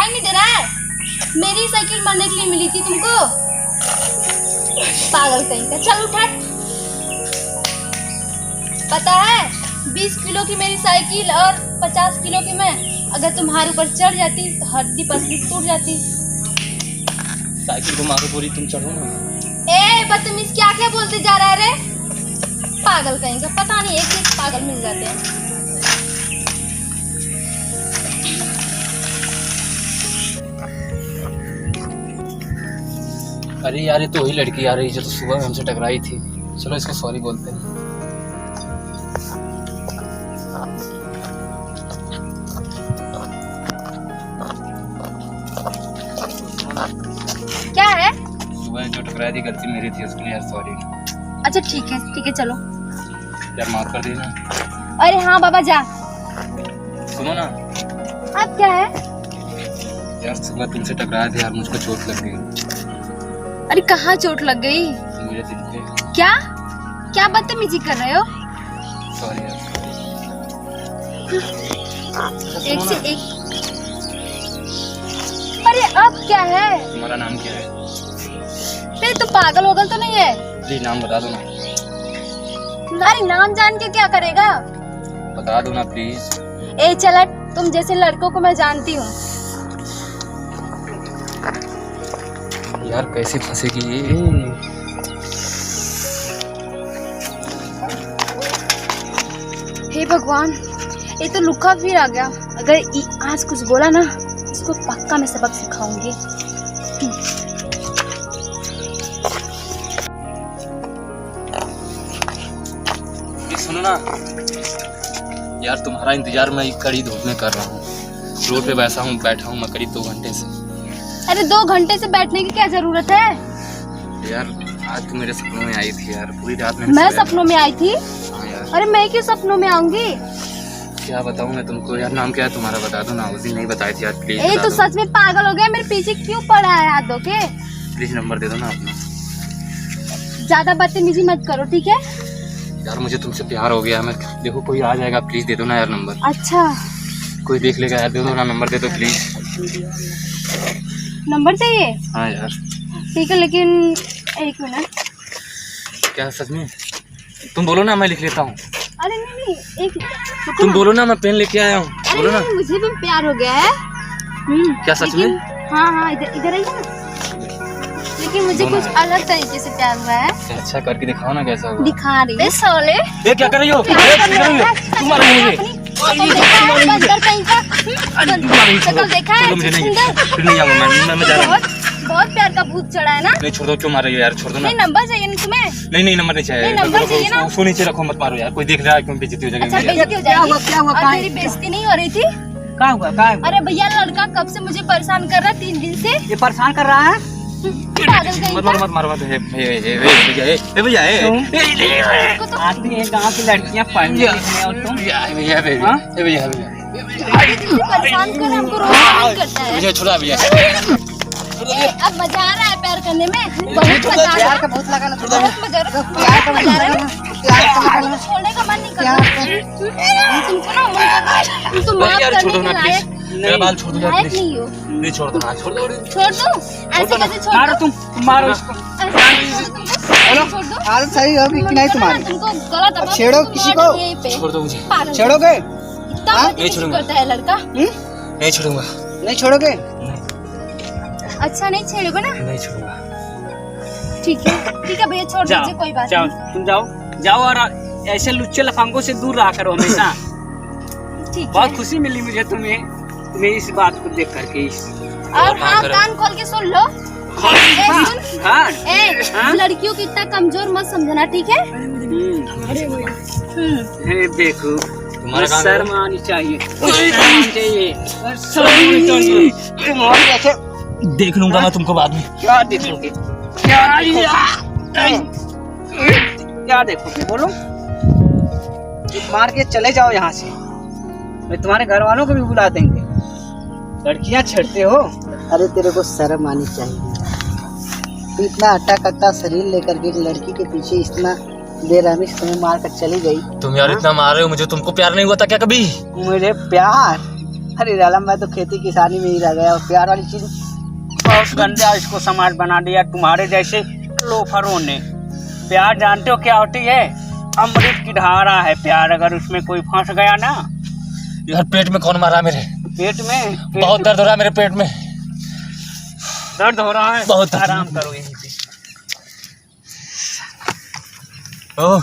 दिखाई नहीं दे रहा है? मेरी साइकिल मरने के लिए मिली थी तुमको। पागल कहीं का, चल उठा। पता है 20 किलो की मेरी साइकिल और 50 किलो की मैं, अगर तुम्हारे ऊपर चढ़ जाती तो हड्डी पसली टूट जाती। साइकिल को मारो पूरी, तुम चढ़ो ना। ए बदतमीज, क्या क्या बोलते जा रहा है रे? पागल कहीं का, पता नहीं एक पागल मिल जाते हैं। अरे यार ये तो वही लड़की आ रही है जो तो सुबह हमसे टकराई थी। चलो इसको सॉरी बोलते हैं। क्या है? सुबह जो टकराई थी गलती मेरी थी, उसके लिए यार सॉरी। अच्छा ठीक है चलो। यार माफ कर देना। अरे हाँ बाबा जा। सुनो ना अब क्या है? यार सुबह तुमसे टकराया था यार, मुझको चोट लग गई। अरे कहाँ चोट लग गई? मेरे दिल पे। क्या क्या बदतमीजी कर रहे हो? सॉरी यार। एक से एक। अरे अब क्या है? तुम्हारा नाम क्या है? अरे तू पागल वगल तो नहीं है? प्लीज नाम बता दो ना। अरे नाम जान के क्या करेगा? बता दो ना प्लीज। ए चल, तुम जैसे लड़कों को मैं जानती हूँ। यार कैसे फंसेगी ये? हे भगवान, ये तो लुका फिर आ गया। अगर आज कुछ बोला ना, इसको पक्का मैं सबक सिखाऊंगी। ये सुनो ना यार, तुम्हारा इंतजार मैं कड़ी धूप में कर रहा हूँ। रोड पे बैठा हूँ मैं करीब 2 घंटे से। अरे 2 घंटे से बैठने की क्या जरूरत है? यार आज तुम मेरे सपनों में आई थी यार, पूरी रात में मैं सपनों में आई थी? हाँ यार। अरे मैं क्यों सपनों में आऊंगी? क्या बताऊँ मैं तुमको यार, नाम क्या है तुम्हारा बता दो ना। उस दिन नहीं बताई थी यार, प्लीज ए तो सच में पागल हो गया, मेरे पीछे क्यों पड़ा है हाथ धो के? प्लीज नंबर दे दो ना अपना। ज्यादा बदतमीजी मत करो, ठीक है? यार मुझे तुमसे प्यार हो गया। मैं देखो कोई आ जाएगा, प्लीज दे दो ना यार नंबर। अच्छा कोई देख लेगा यार, दे दो ना नंबर, दे दो प्लीज। नंबर चाहिए? हाँ यार। ठीक है, लेकिन 1 मिनट। क्या सच में? तुम बोलो ना, मैं लिख लेता हूँ। अरे नहीं 1 मिनट। तुम बोलो ना, मैं पेन लेके आया हूँ। अरे बोलो ना। नहीं, मुझे भी प्यार हो गया है। क्या सच में? हाँ इधर आइए ना। लेकिन मुझे कुछ अलग तरीके से प्यार हुआ है। अच्छा करके दिखाओ ना कैसा हुआ। दिखा रही है साले। ये क्या कर रही हो? तुम मारो मुझे। शक्ल देखा है? मुझे नहीं, फिर नहीं आऊंगा मैं जा रहा हूँ। बहुत प्यार का भूत चढ़ा है ना? नहीं छोड़ दो, क्यों मार रही हो यार, छोड़ दो ना। नहीं नंबर चाहिए ना तुम्हें? नहीं नंबर नहीं चाहिए। नहीं, नंबर चाहिए ना? उसको नीचे रखो, मत मारो यार, कोई देख रहा है क्यों बेइज्जती हो जाएगी। अच्छा बेइज्जती हो जाएगी। क्या हुआ? और मेरी बेइज्जती नहीं हो रही थी? क्या हुआ? अरे भैया, लड़का कब से मुझे परेशान कर रहा है, 3 दिन से। ये परेशान कर रहा है? पागल कहीं का। मत मारो भैया। आदमी एक गांव की लड़कियां पढ़ने लिखने और तुम भैया परेशान कर, हमको रोज परेशान करता है। मुझे छोड़ा भैया। अब मजा आ रहा है प्यार करने में, बहुत मजा आ रहा प्यार है। का बहुत लगा ना, बहुत मजा आ रहा है। छोड़ने का मन नहीं कर रहा। तुमको ना मन कर रहा है, तुम माफ यार छोड़ दो करने ना के प्लीज, मेरा बाल छोड़ दो यार लायक प्लीज। नहीं हो। नहीं छोड़ दो ना, छोड़ दो। छोड़ दो, ऐसे कैसे छोड़ मारो, दो? तुम मारो इसको। ऐसे छोड़ दो। हालत सही होगी कि नहीं तुम्हारी? तुमको गलत अब छेड़ो किसी को? छोड़ दो मुझे। छेड़ोगे? इतना हाँ? बदतमीजी छोड़ूंगा। करता है लड़का। नहीं छोड़ूंगा। नहीं छोड़ोगे? अच्छा नहीं छेड़ोगे ना? नहीं छोड़ूंगा। ठीक है भैया, छोड़ दीजिए, कोई बात जाओ, नहीं। तुम जाओ और ऐसे लुच्चे लफंगों से दूर रहा करो हमेशा। ठीक है। बहुत खुशी मिली मुझे तुम्हें इस बात को देख करके। और हाँ, कान खोल के सुन लो। सुन। हाँ? लड़कियों को इतना कमजोर मत समझना, ठीक है? देखो, तुम्हारा काम शर्म आनी चाहिए। शर्म आनी चाहिए। तुम्हारी ऐसे देख लूंगा मैं तुमको बाद में। क्या देखोगे? क्या देखोगे? बोलो। मार के चले जाओ यहाँ से, मैं तुम्हारे घर वालों को भी बुला देंगे। लड़कियां छेड़ते हो? अरे तेरे को शर्म आनी चाहिए। तू इतना अट्टा कट्टा शरीर लेकर के लड़की के पीछे इतना बेरहमी से तुम्हें मार कर चली गई। तुम यार इतना मार रहे हो मुझे, तुमको प्यार नहीं हुआ था क्या कभी? मुझे प्यार? अरे लाला मैं तो खेती किसानी में ही रह गया, प्यार वाली चीज बहुत गंदा इसको समाज बना दिया तुम्हारे जैसे लोफरों ने। प्यार जानते हो क्या होती है? अमृत की धारा है प्यार, अगर उसमें कोई फंस गया ना। यार पेट में कौन मारा मेरे? पेट में बहुत दर्द हो रहा है मेरे पेट में। दर्द हो रहा है? बहुत आराम करो यहीं पे। ओह